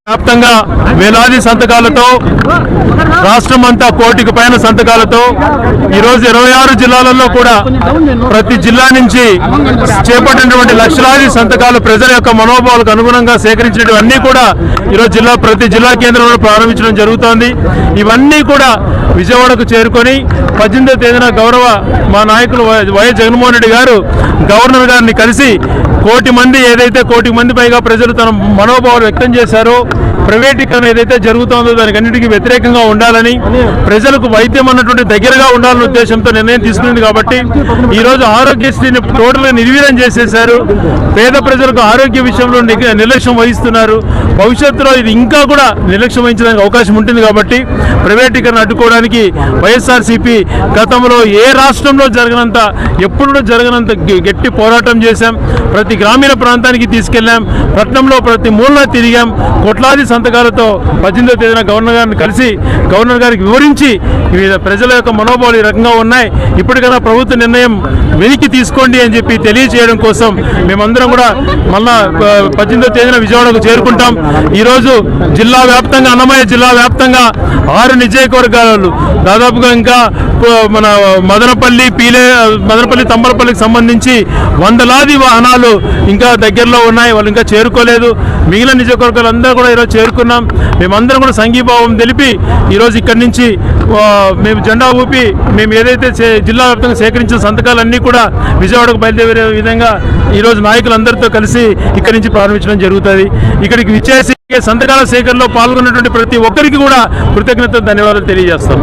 వ్యాప్తంగా వేలాది సంతకాలతో రాష్ట్రమంతా కోటికి పైన సంతకాలతో ఈరోజు 26 జిల్లాలలో కూడా ప్రతి జిల్లా నుంచి చేపట్టినటువంటి లక్షలాది సంతకాలు ప్రజల యొక్క మనోభావాలకు అనుగుణంగా సేకరించినవన్నీ కూడా ఈరోజు ప్రతి జిల్లా కేంద్రంలో ప్రారంభించడం జరుగుతోంది. ఇవన్నీ కూడా విజయవాడకు చేరుకొని 18వ తేదీన గౌరవ మా నాయకులు వైఎస్ జగన్మోహన్ రెడ్డి గారు గవర్నర్ గారిని కలిసి కోటి మంది పైగా ప్రజలు తన మనోభావాలు వ్యక్తం చేశారో, ప్రైవేటీకరణ ఏదైతే జరుగుతుందో దానికి అన్నిటికీ వ్యతిరేకంగా ఉండాలని, ప్రజలకు వైద్యం అన్నటువంటి దగ్గరగా ఉండాలనే ఉద్దేశంతో నిర్ణయం తీసుకుంది. కాబట్టి ఈరోజు ఆరోగ్యశ్రీని టోటల్గా నిర్వీర్యం చేసేశారు. పేద ప్రజలకు ఆరోగ్య విషయంలో నిర్లక్ష్యం వహిస్తున్నారు. భవిష్యత్తులో ఇది ఇంకా కూడా నిర్లక్ష్యం వహించడానికి అవకాశం ఉంటుంది. కాబట్టి ప్రైవేటీకరణ అడ్డుకోవడానికి వైఎస్ఆర్సీపీ గతంలో ఏ రాష్ట్రంలో జరగనంత, ఎప్పుడు జరగనంత గట్టి పోరాటం చేశాం. ప్రతి గ్రామీణ ప్రాంతానికి తీసుకెళ్లాం. పట్టణంలో ప్రతి మూలన తిరిగాం. కోట్లాది సంతకాలతో 18వ తేదీన గవర్నర్ గారిని కలిసి గవర్నర్ గారికి వివరించి ప్రజల యొక్క మనోభావాలు ఈ రకంగా ఉన్నాయి, ఇప్పటికైనా ప్రభుత్వ నిర్ణయం వెనక్కి తీసుకోండి అని చెప్పి తెలియజేయడం కోసం మేమందరం కూడా మళ్ళా 18వ తేదీన విజయవాడకు చేరుకుంటాం. ఈరోజు జిల్లా వ్యాప్తంగా, అన్నమయ్య జిల్లా వ్యాప్తంగా 6 నియోజకవర్గాలు దాదాపుగా ఇంకా మన మదనపల్లి తంబలపల్లికి సంబంధించి వందలాది వాహనాలు ఇంకా దగ్గరలో ఉన్నాయి. వాళ్ళు ఇంకా చేరుకోలేదు. మిగిలిన నియోజకవర్గాలు అందరూ కూడా ఈరోజు చేరుకున్నాం. మేమందరం కూడా సంఘీభావం తెలిపి ఈరోజు ఇక్కడి నుంచి మేము జెండా ఊపి మేము ఏదైతే జిల్లా వ్యాప్తంగా సేకరించిన సంతకాలన్నీ కూడా విజయవాడకు బయలుదేరే విధంగా ఈరోజు నాయకులందరితో కలిసి ఇక్కడి నుంచి ప్రారంభించడం జరుగుతుంది. ఇక్కడికి విచ్చేసి సంతకాల సేకరణలో పాల్గొన్నటువంటి ప్రతి ఒక్కరికి కూడా కృతజ్ఞత ధన్యవాదాలు తెలియజేస్తాం.